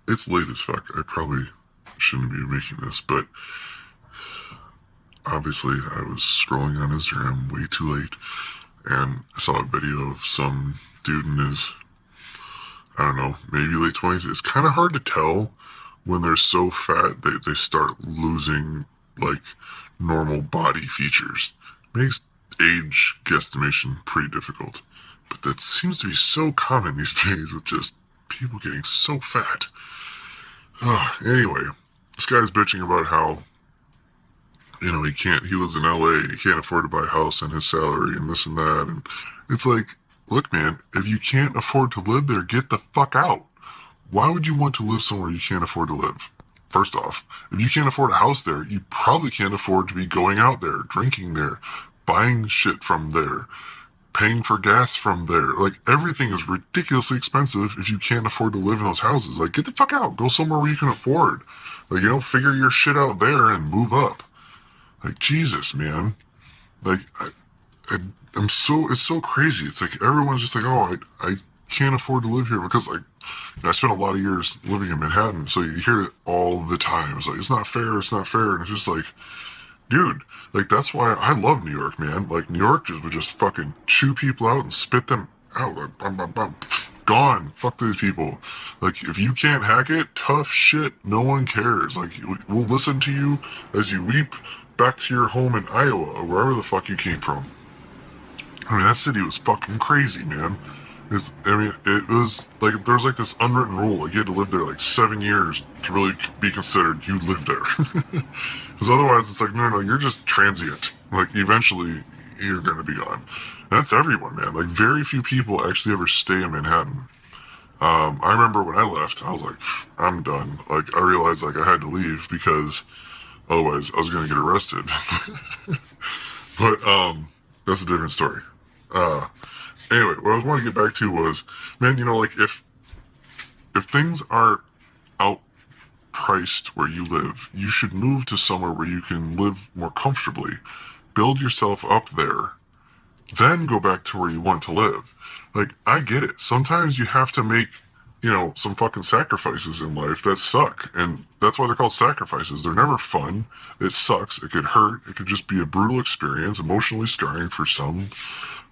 it's late as fuck. I probably shouldn't be making this, but obviously I was scrolling on Instagram way too late and I saw a video of some dude in his, I don't know, maybe late 20s. It's kind of hard to tell when they're so fat that they start losing, like, normal body features. Makes age guesstimation pretty difficult. But that seems to be so common these days with just people getting so fat. Anyway, this guy's bitching about how, he lives in LA, he can't afford to buy a house on his salary and this and that. And it's like, look, man, if you can't afford to live there, get the fuck out. Why would you want to live somewhere you can't afford to live? First off, if you can't afford a house there, you probably can't afford to be going out there, drinking there, buying shit from there, paying for gas from there. Like, everything is ridiculously expensive if you can't afford to live in those houses. Like, get the fuck out. Go somewhere where you can afford. Like, figure your shit out there and move up. Like, Jesus, man. Like, it's so crazy. It's like everyone's just like, oh, I can't afford to live here because, like, I spent a lot of years living in Manhattan, so you hear it all the time. It's like, it's not fair, it's not fair. And it's just like, dude, like, that's why I love New York, man. Like, New York would just fucking chew people out and spit them out. Like, gone. Fuck these people. Like, if you can't hack it, tough shit. No one cares. Like, we'll listen to you as you weep back to your home in Iowa or wherever the fuck you came from. I mean, that city was fucking crazy, man. It was like there's like this unwritten rule. Like, you had to live there like 7 years to really be considered you live there. Because otherwise, it's like, no, you're just transient. Like, eventually, you're gonna be gone. And that's everyone, man. Like, very few people actually ever stay in Manhattan. I remember when I left, I was like, I'm done. Like, I realized like I had to leave because otherwise I was gonna get arrested. But that's a different story. Uh, Anyway, what I was wanting to get back to was, man, like, if things are outpriced where you live, you should move to somewhere where you can live more comfortably, build yourself up there, then go back to where you want to live. Like, I get it. Sometimes you have to make, some fucking sacrifices in life that suck, and that's why they're called sacrifices. They're never fun. It sucks. It could hurt. It could just be a brutal experience, emotionally scarring for some,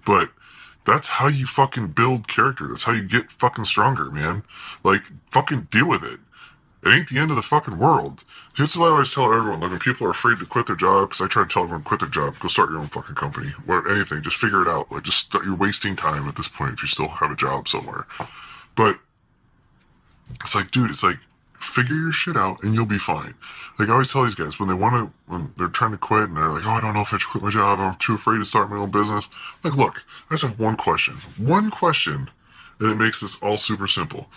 but that's how you fucking build character. That's how you get fucking stronger, man. Like, fucking deal with it. It ain't the end of the fucking world. Here's what I always tell everyone. Like, when people are afraid to quit their job, because I try to tell everyone, quit their job, go start your own fucking company. Or anything, just figure it out. Like, you're wasting time at this point if you still have a job somewhere. But it's like, dude, it's like, figure your shit out and you'll be fine. Like, I always tell these guys when they're trying to quit and they're like, oh, I don't know if I should quit my job, I'm too afraid to start my own business. Like, look, I just have one question, and it makes this all super simple.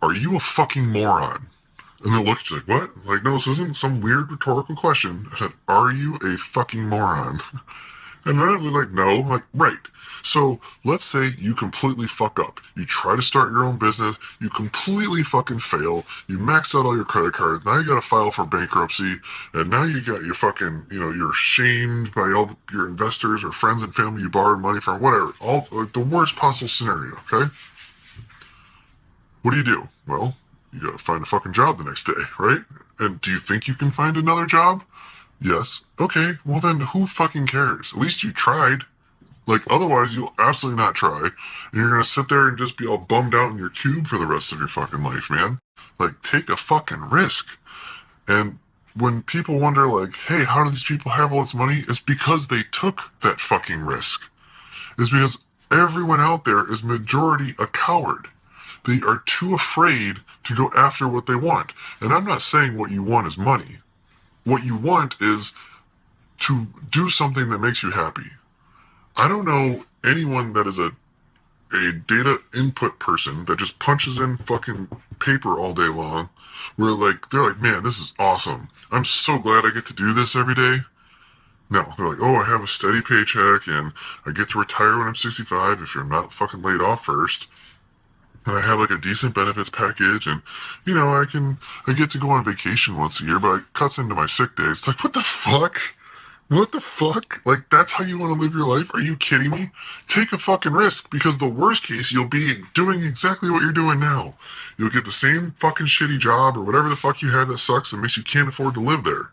Are you a fucking moron? And they'll look at you like, what? Like, no, this isn't some weird rhetorical question. I said, are you a fucking moron? And they're like, no. I'm like, right. So let's say you completely fuck up. You try to start your own business. You completely fucking fail. You maxed out all your credit cards. Now you got to file for bankruptcy. And now you got your fucking, you're shamed by all your investors or friends and family you borrowed money from, whatever. All like the worst possible scenario, okay? What do? Well, you got to find a fucking job the next day, right? And do you think you can find another job? Yes. Okay, well then who fucking cares? At least you tried. Like, otherwise you'll absolutely not try. And you're gonna sit there and just be all bummed out in your cube for the rest of your fucking life, man. Like, take a fucking risk. And when people wonder, like, hey, how do these people have all this money? It's because they took that fucking risk. It's because everyone out there is majority a coward. They are too afraid to go after what they want. And I'm not saying what you want is money. What you want is to do something that makes you happy. I don't know anyone that is a data input person that just punches in fucking paper all day long, where they're like, man, this is awesome. I'm so glad I get to do this every day. No, they're like, oh, I have a steady paycheck and I get to retire when I'm 65 if you're not fucking laid off first. And I have like a decent benefits package, and I get to go on vacation once a year, but it cuts into my sick days. It's like, what the fuck? What the fuck? Like, that's how you want to live your life? Are you kidding me? Take a fucking risk, because the worst case, you'll be doing exactly what you're doing now. You'll get the same fucking shitty job or whatever the fuck you had that sucks and makes you can't afford to live there.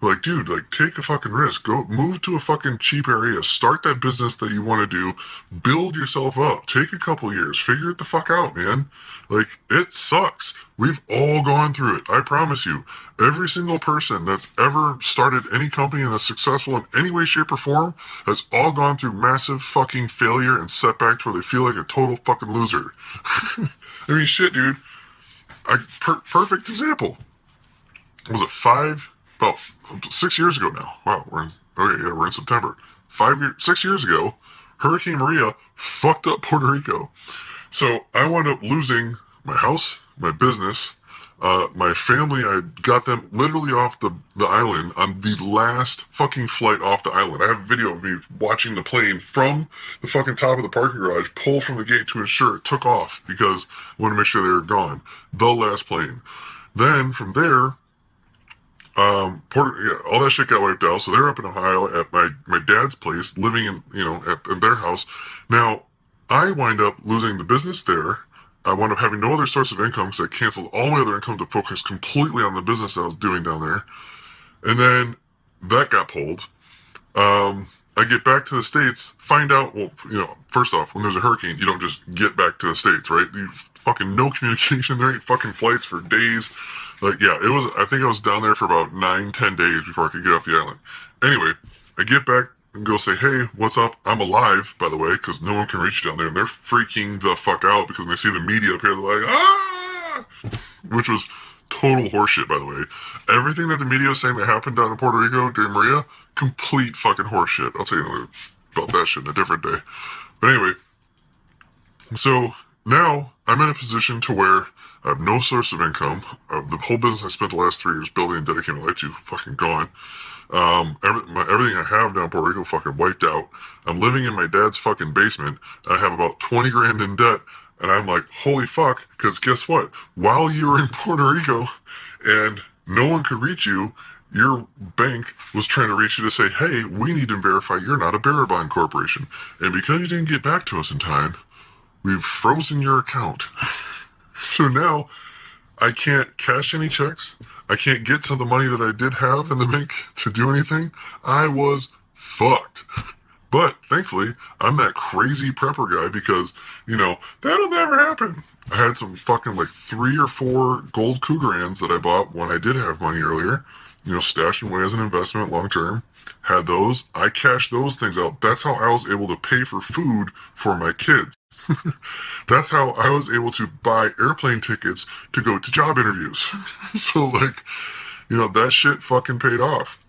Like, dude, like, take a fucking risk. Go move to a fucking cheap area. Start that business that you want to do. Build yourself up. Take a couple years. Figure it the fuck out, man. Like, it sucks. We've all gone through it. I promise you. Every single person that's ever started any company and that's successful in any way, shape, or form has all gone through massive fucking failure and setbacks where they feel like a total fucking loser. I mean, shit, dude. Perfect example. Was it about 6 years ago now? Wow, we're in September. 6 years ago, Hurricane Maria fucked up Puerto Rico. So I wound up losing my house, my business, my family. I got them literally off the island on the last fucking flight off the island. I have a video of me watching the plane from the fucking top of the parking garage pull from the gate to ensure it took off because I wanted to make sure they were gone. The last plane. Then from there, all that shit got wiped out. So they're up in Ohio at my dad's place, living in their house. Now, I wind up losing the business there. I wound up having no other source of income because I canceled all my other income to focus completely on the business I was doing down there. And then that got pulled. I get back to the States, find out, well, first off, when there's a hurricane, you don't just get back to the States, right? You fucking no communication. There ain't fucking flights for days. Like, yeah, I think I was down there for about 9-10 days before I could get off the island. Anyway, I get back and go say, hey, what's up? I'm alive, by the way, because no one can reach you down there. And they're freaking the fuck out because when they see the media up here, they're like, ah! Which was total horseshit, by the way. Everything that the media was saying that happened down in Puerto Rico during Maria, complete fucking horseshit. I'll tell you about that shit in a different day. But anyway, so now I'm in a position to where I have no source of income. The whole business I spent the last 3 years building and dedicating my life to, fucking gone. Everything I have down in Puerto Rico fucking wiped out. I'm living in my dad's fucking basement. I have about 20 grand in debt. And I'm like, holy fuck, because guess what? While you were in Puerto Rico and no one could reach you, your bank was trying to reach you to say, hey, we need to verify you're not a bearer bond corporation. And because you didn't get back to us in time, we've frozen your account. So now I can't cash any checks. I can't get to the money that I did have in the bank to do anything. I was fucked. But thankfully, I'm that crazy prepper guy because, that'll never happen. I had some fucking 3 or 4 gold Cougarans that I bought when I did have money earlier, stashed away as an investment long term. Had those. I cashed those things out. That's how I was able to pay for food for my kids. That's how I was able to buy airplane tickets to go to job interviews. So, that shit fucking paid off.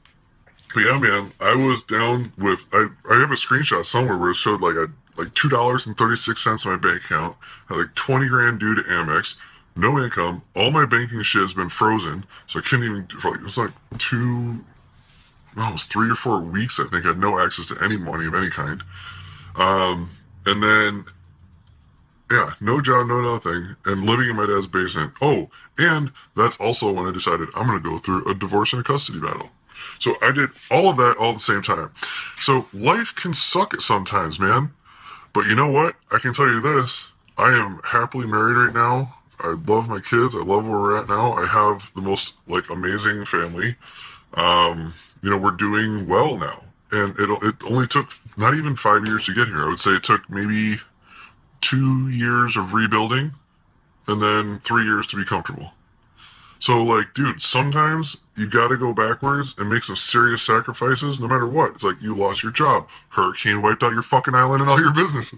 But yeah, man, I was down with, I have a screenshot somewhere where it showed like $2.36 in my bank account, had like 20 grand due to Amex, no income, all my banking shit has been frozen, so I couldn't even, it was like 3 or 4 weeks, I think, I had no access to any money of any kind. And then, yeah, no job, no nothing, and living in my dad's basement. Oh, and that's also when I decided I'm going to go through a divorce and a custody battle. So I did all of that all at the same time. So life can suck at sometimes, man. But you know what? I can tell you this. I am happily married right now. I love my kids. I love where we're at now. I have the most amazing family. We're doing well now. And it only took not even 5 years to get here. I would say it took maybe 2 years of rebuilding and then 3 years to be comfortable. So, dude, sometimes you gotta go backwards and make some serious sacrifices no matter what. It's like you lost your job. Hurricane wiped out your fucking island and all your business.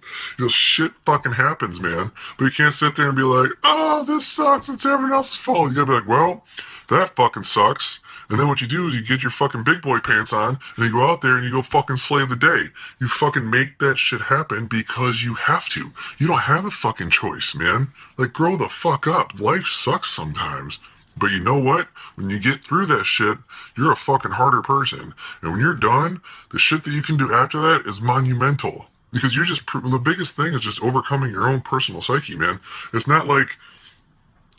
Shit fucking happens, man. But you can't sit there and be like, oh, this sucks. It's everyone else's fault. You gotta be like, well, that fucking sucks. And then what you do is you get your fucking big boy pants on and you go out there and you go fucking slay the day. You fucking make that shit happen because you have to. You don't have a fucking choice, man. Grow the fuck up. Life sucks sometimes. But you know what? When you get through that shit, you're a fucking harder person. And when you're done, the shit that you can do after that is monumental. Because the biggest thing is just overcoming your own personal psyche, man. It's not like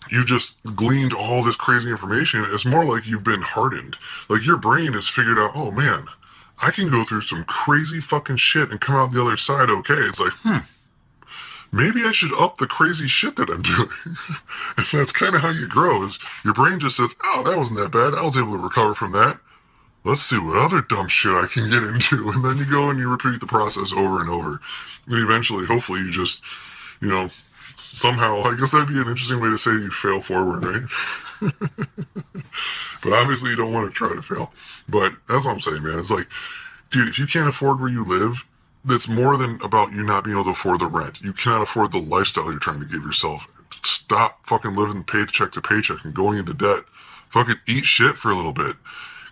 you just gleaned all this crazy information. It's more like you've been hardened. Your brain has figured out, oh man, I can go through some crazy fucking shit and come out the other side okay. It's like, maybe I should up the crazy shit that I'm doing. And that's kind of how you grow, is your brain just says, oh, that wasn't that bad. I was able to recover from that. Let's see what other dumb shit I can get into. And then you go and you repeat the process over and over. And eventually, hopefully, you just, somehow, I guess that'd be an interesting way to say you fail forward, right? But obviously, you don't want to try to fail. But that's what I'm saying, man. It's like, dude, if you can't afford where you live, that's more than about you not being able to afford the rent. You cannot afford the lifestyle you're trying to give yourself. Stop fucking living paycheck to paycheck and going into debt. Fucking eat shit for a little bit.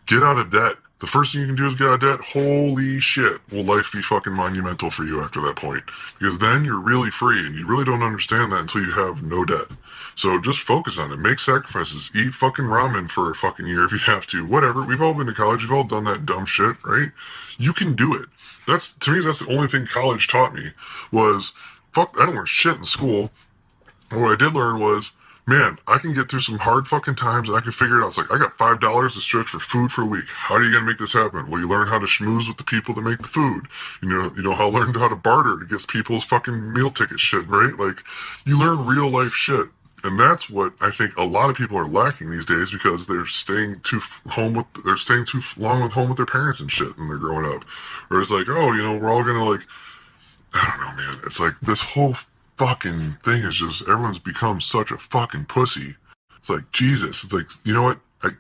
Get out of debt. The first thing you can do is get out of debt. Holy shit. Will life be fucking monumental for you after that point? Because then you're really free, and you really don't understand that until you have no debt. So just focus on it. Make sacrifices. Eat fucking ramen for a fucking year if you have to. Whatever. We've all been to college. We've all done that dumb shit, right? You can do it. To me, that's the only thing college taught me was, fuck, I don't learn shit in school. And what I did learn was, man, I can get through some hard fucking times and I can figure it out. It's like, I got $5 to stretch for food for a week. How are you going to make this happen? Well, you learn how to schmooze with the people that make the food. You know how to learn how to barter to get people's fucking meal ticket shit, right? Like, you learn real life shit. And that's what I think a lot of people are lacking these days, because they're staying too long with home with their parents and shit when they're growing up. Or it's like, oh, we're all going to, like, I don't know, man. It's like this whole fucking thing is just, everyone's become such a fucking pussy. It's like, Jesus. It's like, you know what? I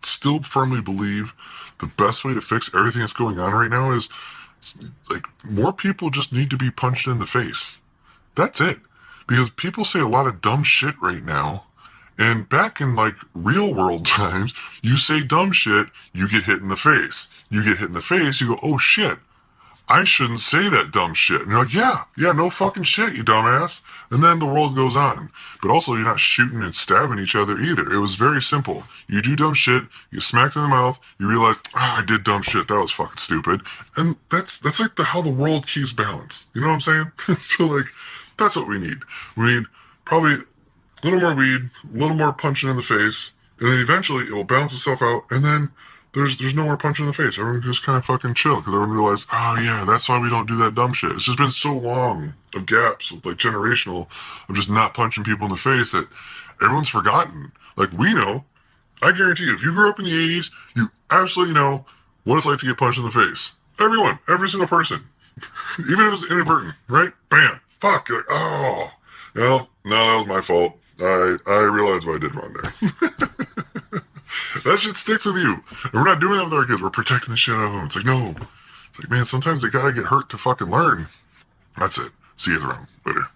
still firmly believe the best way to fix everything that's going on right now is, like, more people just need to be punched in the face. That's it. Because people say a lot of dumb shit right now. And back in, like, real world times, you say dumb shit, you get hit in the face. You get hit in the face, you go, oh shit, I shouldn't say that dumb shit. And you're like, yeah, no fucking shit, you dumbass. And then the world goes on. But also, you're not shooting and stabbing each other either. It was very simple. You do dumb shit, you smacked in the mouth, you realize, I did dumb shit, that was fucking stupid. And that's like how the world keeps balance. You know what I'm saying? So, like, that's what we need. We need probably a little more weed, a little more punching in the face, and then eventually it will balance itself out, and then there's no more punching in the face. Everyone just kind of fucking chill, because everyone realized, oh yeah, that's why we don't do that dumb shit. It's just been so long of gaps, like generational, of just not punching people in the face, that everyone's forgotten. Like, we know, I guarantee you, if you grew up in the 80s, you absolutely know what it's like to get punched in the face. Everyone, every single person. Even if it's inadvertent, right? Bam. Fuck. You're like, oh. Well, no, that was my fault. I realized what I did wrong there. That shit sticks with you. And we're not doing that with our kids. We're protecting the shit out of them. It's like, no. It's like, man, sometimes they gotta get hurt to fucking learn. That's it. See you around. Later.